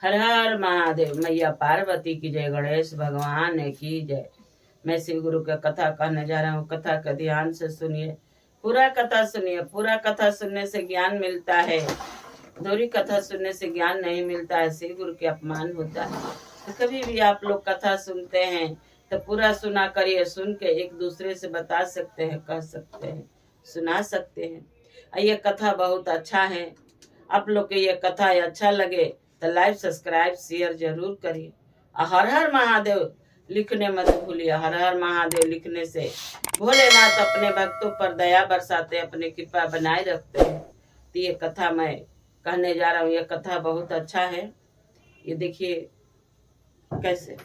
हर हर महादेव। मैया पार्वती की जय, गणेश भगवान की जय। मैं शिव गुरु का कथा कहने जा रहा हूँ। कथा का ध्यान से सुनिए, पूरा कथा सुनिए। पूरा कथा सुनने से ज्ञान मिलता है, दोहरी कथा सुनने से ज्ञान नहीं मिलता है, शिव गुरु के अपमान होता है। तो कभी भी आप लोग कथा सुनते हैं तो पूरा सुना करिए। सुन के एक दूसरे से बता सकते हैं, कह सकते हैं, सुना सकते हैं। ये कथा बहुत अच्छा है। आप लोग के ये कथा अच्छा लगे तो लाइक सब्सक्राइब शेयर जरूर करिए। हर हर महादेव लिखने मत भूलिए। हर हर महादेव लिखने से भोलेनाथ अपने भक्तों पर दया बरसाते, अपनी कृपा बनाए रखते हैं। तो ये कथा मैं कहने जा रहा हूँ। ये कथा बहुत अच्छा है। ये देखिए कैसे।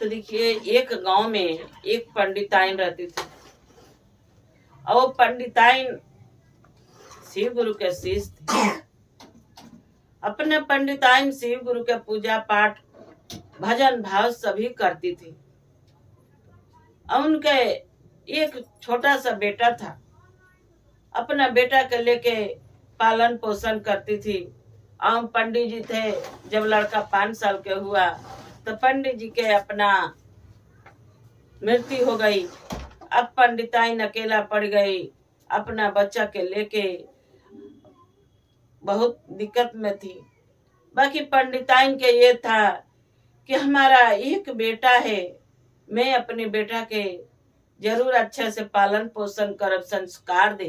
तो देखिए, एक गांव में एक पंडिताइन रहती थी और वो पंडिताइन शिव गुरु के शिष्य थे। अपने पंडिताइन शिव गुरु के पूजा पाठ भजन भाव सभी करती थी। उनके एक छोटा सा बेटा था। अपना बेटा के लेके पालन पोषण करती थी। पंडित जी थे। जब लड़का 5 साल के हुआ तो पंडित जी के अपना मृत्यु हो गई। अब पंडिताइन अकेला पड़ गई। अपना बच्चा के लेके बहुत दिक्कत में थी। बाकी पंडिताइन के ये था कि हमारा एक बेटा है, मैं अपने बेटा के जरूर अच्छे से पालन पोषण कर संस्कार दे।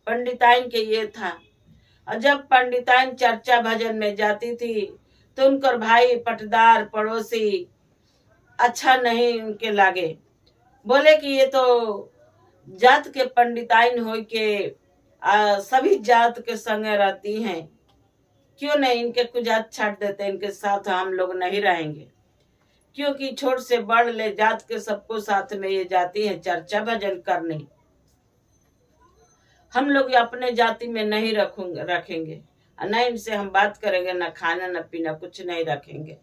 पंडिताइन के ये था। और जब पंडिताइन चर्चा भजन में जाती थी तो उनकर भाई पटदार पड़ोसी अच्छा नहीं उनके लागे। बोले कि ये तो जात के पंडिताइन हो के सभी जात के संग रहती हैं, क्यों नहीं इनके कुछ जात छाट देते, इनके साथ हम लोग नहीं रहेंगे। क्योंकि छोट से बड़ ले जात के सबको साथ में ये जाती है चर्चा भजन करने। हम लोग अपने जाति में नहीं रखेंगे, न इनसे हम बात करेंगे, न खाना न पीना कुछ नहीं रखेंगे।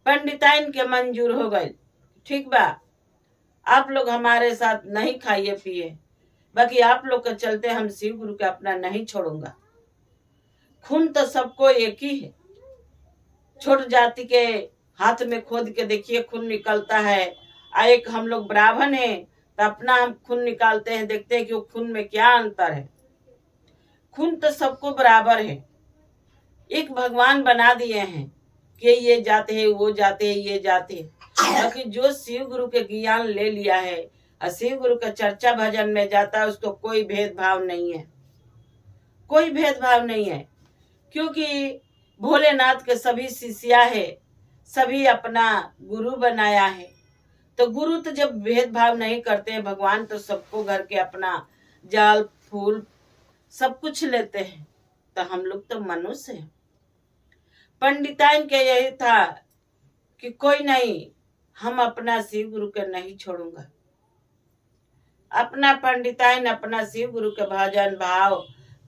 पंडिताइन के मंजूर हो गए, ठीक बा, आप लोग हमारे साथ नहीं खाइए पिए, बाकी आप लोग के चलते हम शिव गुरु के अपना नहीं छोड़ूंगा। खून तो सबको एक ही है। छोट जाति के हाथ में खोद के देखिए खून निकलता है। एक हम लोग ब्राह्मण हैं तो अपना हम खून निकालते हैं, देखते हैं कि वो खून में क्या अंतर है। खून तो सबको बराबर है। एक भगवान बना दिए हैं कि ये जाते हैं, वो जाते हैं, ये जाते हैं। बाकी जो शिव गुरु के ज्ञान ले लिया है और शिव गुरु का चर्चा भजन में जाता है, उसको कोई भेदभाव नहीं है, कोई भेदभाव नहीं है। क्योंकि भोलेनाथ के सभी शिष्या है, सभी अपना गुरु बनाया है। तो गुरु तो जब भेदभाव नहीं करते हैं, भगवान तो सबको घर के अपना जल फूल सब कुछ लेते हैं। तो हम लोग तो मनुष्य हैं। पंडिताइन के यही था कि कोई नहीं, हम अपना शिव गुरु के नहीं छोड़ूंगा। अपना पंडिताइन अपना शिव गुरु के भजन भाव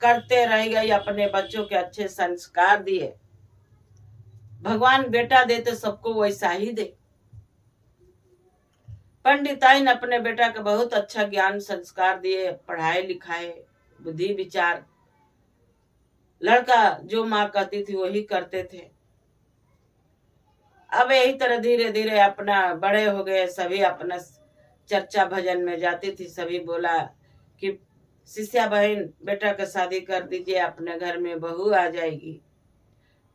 करते रह गई। अपने बच्चों के अच्छे संस्कार दिए। भगवान बेटा देते सबको वैसा ही दे। पंडिताइन अपने बेटा के बहुत अच्छा ज्ञान संस्कार दिए, पढ़ाए लिखाए, बुद्धि विचार। लड़का जो माँ कहती थी वही करते थे। अब यही तरह धीरे धीरे अपना बड़े हो गए। सभी अपना चर्चा भजन में जाती थी। सभी बोला कि शिष्या बहन बेटा का शादी कर दीजिए, अपने घर में बहू आ जाएगी।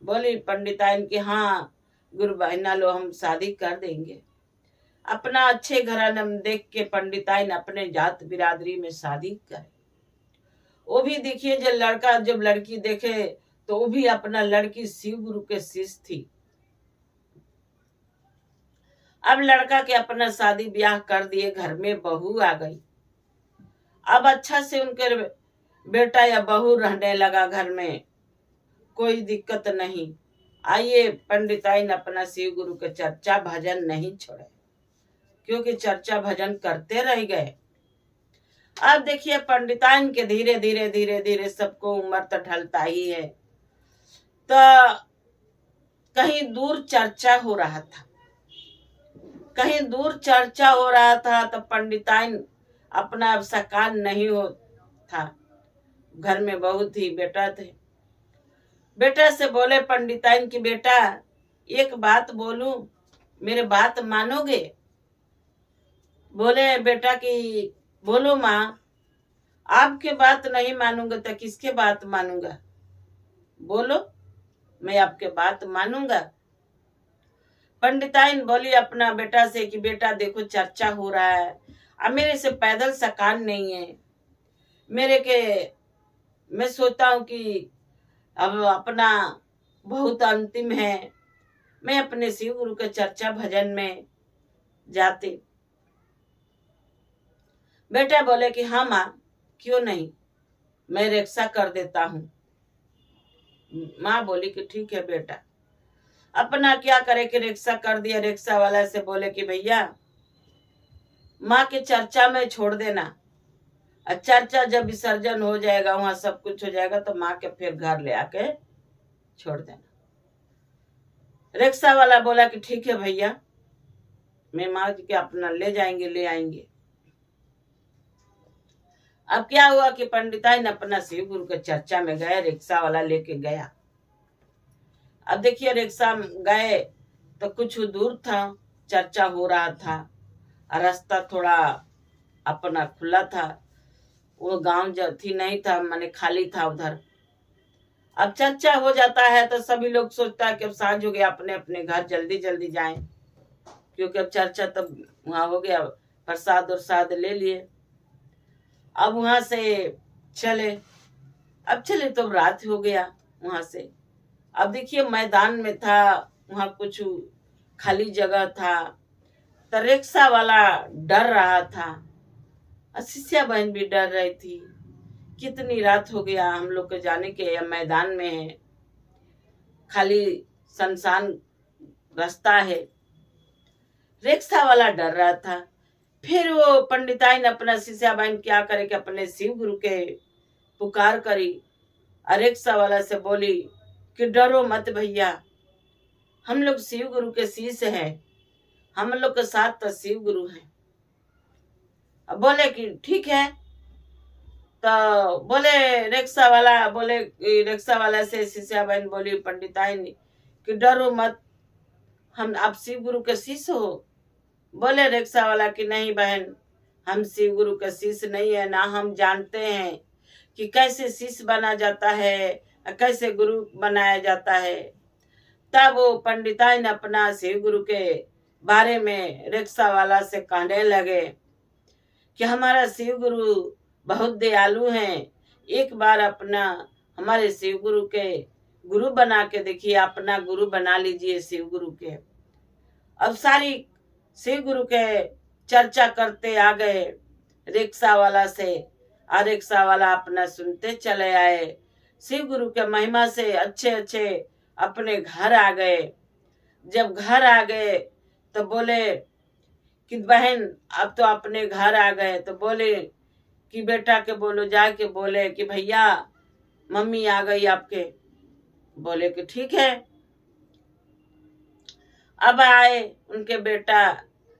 बोली पंडिताइन की हाँ गुरु बहना लो, हम शादी कर देंगे। अपना अच्छे घराना देख के पंडिताइन अपने जात बिरादरी में शादी करे। वो भी देखिए जब लड़की देखे तो वो भी अपना लड़की शिव गुरु के शिष्य थी। अब लड़का के अपना शादी ब्याह कर दिए, घर में बहू आ गई। अब अच्छा से उनके बेटा या बहू रहने लगा घर में, कोई दिक्कत नहीं। आइए पंडिताइन अपना शिव गुरु के चर्चा भजन नहीं छोड़े, क्योंकि चर्चा भजन करते रह गए। अब देखिए पंडिताइन के धीरे धीरे धीरे धीरे सबको उम्र तो ढलता ही है। तो कहीं दूर चर्चा हो रहा था, कहीं दूर चर्चा हो रहा था। तो पंडिताइन अपना अब सकान नहीं हो था, घर में बहुत ही बेटा थे। बेटा से बोले पंडिताइन की बेटा एक बात बोलूं, मेरे बात मानोगे? बोले बेटा कि बोलो माँ। आपके बात नहीं मानूंगा तो किसके बात मानूंगा? बोलो, मैं आपके बात मानूंगा। पंडिताइन बोली अपना बेटा से कि बेटा देखो चर्चा हो रहा है, अब मेरे से पैदल सकान नहीं है, मेरे के मैं सोचता हूँ कि अब अपना बहुत अंतिम है, मैं अपने शिव गुरु के चर्चा भजन में जाती। बेटा बोले कि हाँ माँ, क्यों नहीं, मैं रिक्शा कर देता हूँ। माँ बोली कि ठीक है बेटा। अपना क्या करे कि रिक्शा कर दिया। रिक्शा वाला से बोले कि भैया माँ के चर्चा में छोड़ देना, चर्चा जब विसर्जन हो जाएगा, वहां सब कुछ हो जाएगा, तो माँ के फिर घर ले आके छोड़ देना। रिक्शा वाला बोला कि ठीक है भैया, मैं माँ के अपना ले जाएंगे, ले आएंगे। अब क्या हुआ कि पंडिताइन अपना शिव गुरु के चर्चा में गए, रिक्शा वाला लेके गया। अब देखिए रिक्शा गए तो कुछ दूर था, चर्चा हो रहा था, रास्ता थोड़ा अपना खुला था, वो गांव थी नहीं था, माने खाली था उधर। अब चर्चा हो जाता है तो सभी लोग सोचता है कि अब सांझ हो गया, अपने अपने घर जल्दी जल्दी जाएं, क्योंकि अब चर्चा तब वहां हो गया, प्रसाद और ले लिए। अब वहां से चले, अब चले तो रात हो गया वहां से। अब देखिए मैदान में था, वहां कुछ खाली जगह था, तो रिक्शा वाला डर रहा था, शिष्या बहन भी डर रही थी, कितनी रात हो गया, हम लोग के जाने के मैदान में है, खाली सुनसान रास्ता है। रिक्शा वाला डर रहा था। फिर वो पंडिताइन अपना शिष्या बहन क्या करे कि अपने शिव गुरु के पुकार करी, रिक्शा वाला से बोली कि डरो मत भैया, हम लोग शिव गुरु के शिष्य हैं, हम लोग के साथ तो शिव गुरु हैं। अब बोले कि ठीक है। तो बोले रिक्शा वाला से शिष्या बहन बोली पंडिताइन कि डरो मत, हम आप शिव गुरु के शिष्य हो? बोले रिक्शा वाला कि नहीं बहन, हम शिव गुरु के शिष्य नहीं है, ना हम जानते हैं कि कैसे शिष्य बना जाता है, कैसे गुरु बनाया जाता है। तब वो पंडिताइन अपना शिव गुरु के बारे में रिक्शा वाला से कहने लगे कि हमारा शिव गुरु बहुत दयालु हैं, एक बार अपना हमारे शिव गुरु के गुरु बना के देखिए, अपना गुरु बना लीजिए शिव गुरु के। अब सारी शिव गुरु के चर्चा करते आ गए रिक्शा वाला से, और रिक्शा वाला अपना सुनते चले आए, शिव गुरु के महिमा से अच्छे अच्छे अपने घर आ गए। जब घर आ गए तो बोले कि बहन अब तो अपने घर आ गए, तो बोले कि बेटा के बोलो, जाके बोले कि भैया मम्मी आ गई आपके। बोले कि ठीक है। अब आए उनके बेटा,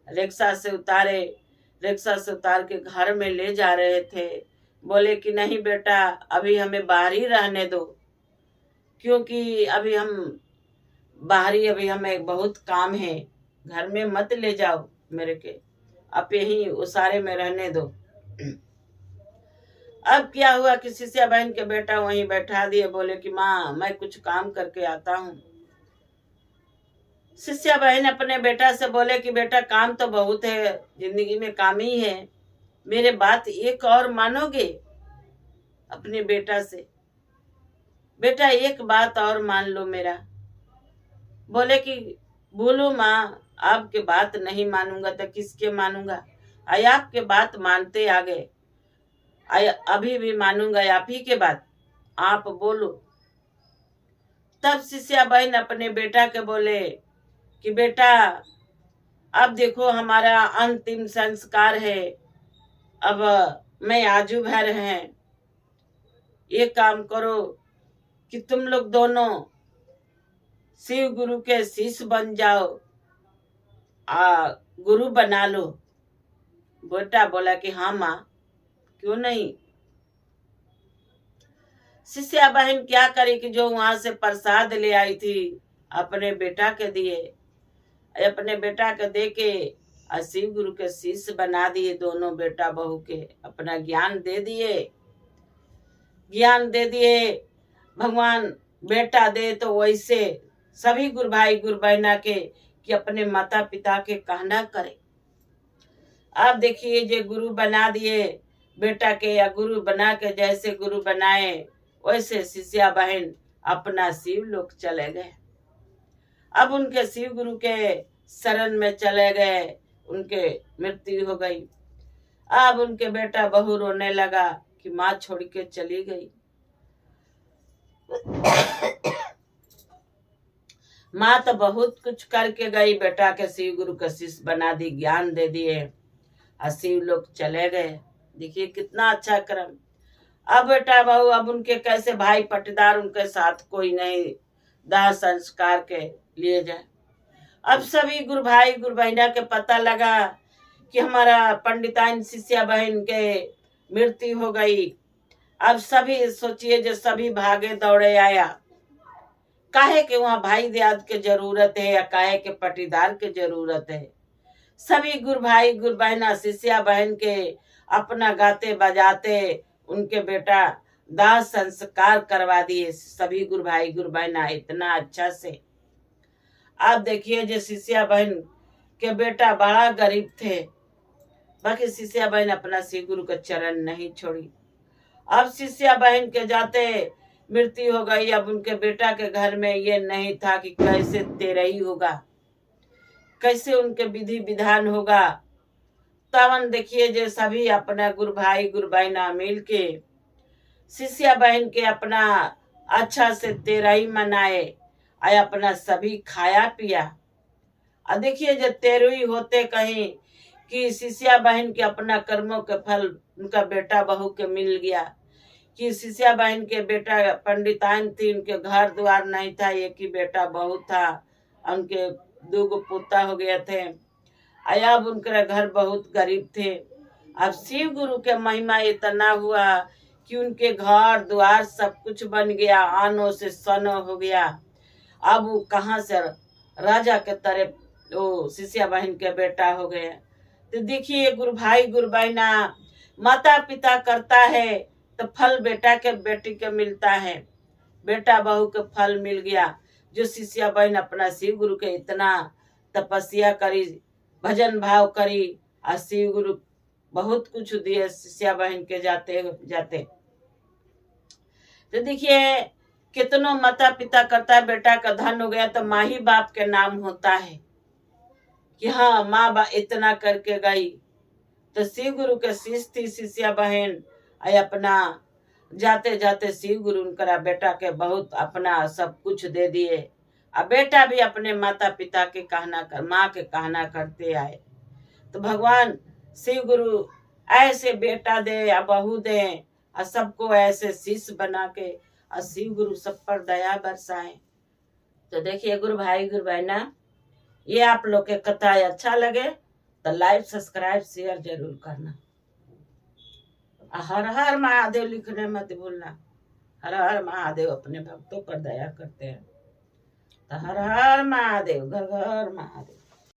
रिक्शा से उतारे, रिक्शा से उतार के घर में ले जा रहे थे। बोले कि नहीं बेटा, अभी हमें बाहर ही रहने दो, क्योंकि अभी हम बाहरी, अभी हमें बहुत काम है, घर में मत ले जाओ मेरे के, आप यही उसारे में रहने दो। अब क्या हुआ कि शिष्या बहन के बेटा वहीं बैठा दिए, बोले कि माँ मैं कुछ काम करके आता हूँ। शिष्या बहन अपने बेटा से बोले कि बेटा काम तो बहुत है, जिंदगी में काम ही है, मेरे बात एक और मानोगे? अपने बेटा से, बेटा एक बात और मान लो मेरा। बोले कि बोलो माँ, आपके बात नहीं मानूंगा तो किसके मानूंगा, आपके बात मानते आ गए, अभी भी मानूंगा आप ही के बात, आप बोलो। तब शिष्या बहन अपने बेटा के बोले कि बेटा अब देखो हमारा अंतिम संस्कार है, अब मैं आजू भर हैं, ये काम करो कि तुम लोग दोनों शिव गुरु के शिष्य बन जाओ, गुरु बना लो। बेटा बोला कि हाँ माँ, क्यों नहीं। शिष्या बहन क्या करे कि जो वहां से प्रसाद ले आई थी अपने बेटा के दिए, अपने बेटा के दे के शिव गुरु के शिष्य बना दिए। दोनों बेटा बहू के अपना ज्ञान दे दिए, ज्ञान दे दिए। भगवान बेटा दे तो वैसे सभी गुरु भाई गुरु बहना के कि अपने माता पिता के कहना करे। अब देखिए जो गुरु बना दिए बेटा के, या गुरु बना के जैसे गुरु बनाए वैसे शिष्या बहन अपना शिव लोक चले गए। अब उनके शिव गुरु के शरण में चले गए, उनके मृत्यु हो गई। अब उनके बेटा बहू रोने लगा कि माँ छोड़ के चली गई। माँ तो बहुत कुछ करके गई, बेटा के शिव गुरु का शिष्य बना दी, ज्ञान दे दिए और शिव लोग चले गए। देखिए कितना अच्छा क्रम। अब बेटा बहू अब उनके कैसे भाई पटीदार उनके साथ कोई नहीं दाह संस्कार के लिए जाए। अब सभी गुरु भाई गुरु बहना के पता लगा कि हमारा पंडिताइन शिष्या बहन के मृत्यु हो गई। अब सभी सोचिए जो सभी भागे दौड़े आया, काहे के वहाँ भाई दियाद के जरूरत है या काहे के पटीदार के जरूरत है। सभी गुरु भाई गुरु बहना शिष्या बहन के अपना गाते बजाते उनके बेटा दाह संस्कार करवा दिए। सभी गुरु भाई गुरु बहना इतना अच्छा से। आप देखिए जो शिष्या बहन के बेटा बड़ा गरीब थे, बाकी शिष्या बहन अपना श्री गुरु का चरण नहीं छोड़ी। अब शिष्या बहन के जाते मृत्यु हो गई। अब उनके बेटा के घर में ये नहीं था कि कैसे तेरही होगा, कैसे उनके विधि विधान होगा। तवन देखिए जो सभी अपना गुरु भाई गुरु बहना मिल के शिष्या बहन के अपना अच्छा से तेरही मनाए और अपना सभी खाया पिया। और देखिए जो तेरही होते कहीं कि शिष्या बहन के अपना कर्मों के फल उनका बेटा बहू के मिल गया। कि शिष्या बहन के बेटा पंडिताइन थी, उनके घर द्वार नहीं था, एक ही बेटा बहू था, उनके 2 पुता हो गए थे। अब उनके घर बहुत गरीब थे। अब शिव गुरु के महिमा इतना हुआ कि उनके घर द्वार सब कुछ बन गया, आनो से सनो हो गया। अब वो कहाँ से राजा के तरह वो शिष्या बहन के बेटा हो गए। तो देखिए गुरु भाई गुरु बहना माता पिता करता है तो फल बेटा के बेटी के मिलता है। बेटा बहू के फल मिल गया। जो शिष्या बहन अपना शिव गुरु के इतना तपस्या करी, भजन भाव करी और शिव गुरु बहुत कुछ दिए शिष्या बहन के जाते जाते। तो देखिए कितनों माता पिता करता है, बेटा का धन हो गया तो माँ ही बाप के नाम होता है कि हाँ माँ बाप इतना करके गई। तो शिव गुरु के शिष्य थी शिष्या बहन, अपना जाते जाते शिव गुरु उनका बेटा के बहुत अपना सब कुछ दे दिए। अब बेटा भी अपने माता पिता के कहना कर माँ के कहना करते आए। तो भगवान शिव गुरु ऐसे बेटा दे या बहू दे और सबको ऐसे शिष्य बना के और शिव गुरु सब पर दया बरसाए। तो देखिए गुरु भाई गुरु बहना, ये आप लोग के कथा अच्छा लगे तो लाइक सब्सक्राइब शेयर जरूर करना। हर हर महादेव लिखने मत भूलना। हर हर महादेव अपने भक्तों पर दया करते हैं। तो हर हर महादेव, घर घर महादेव।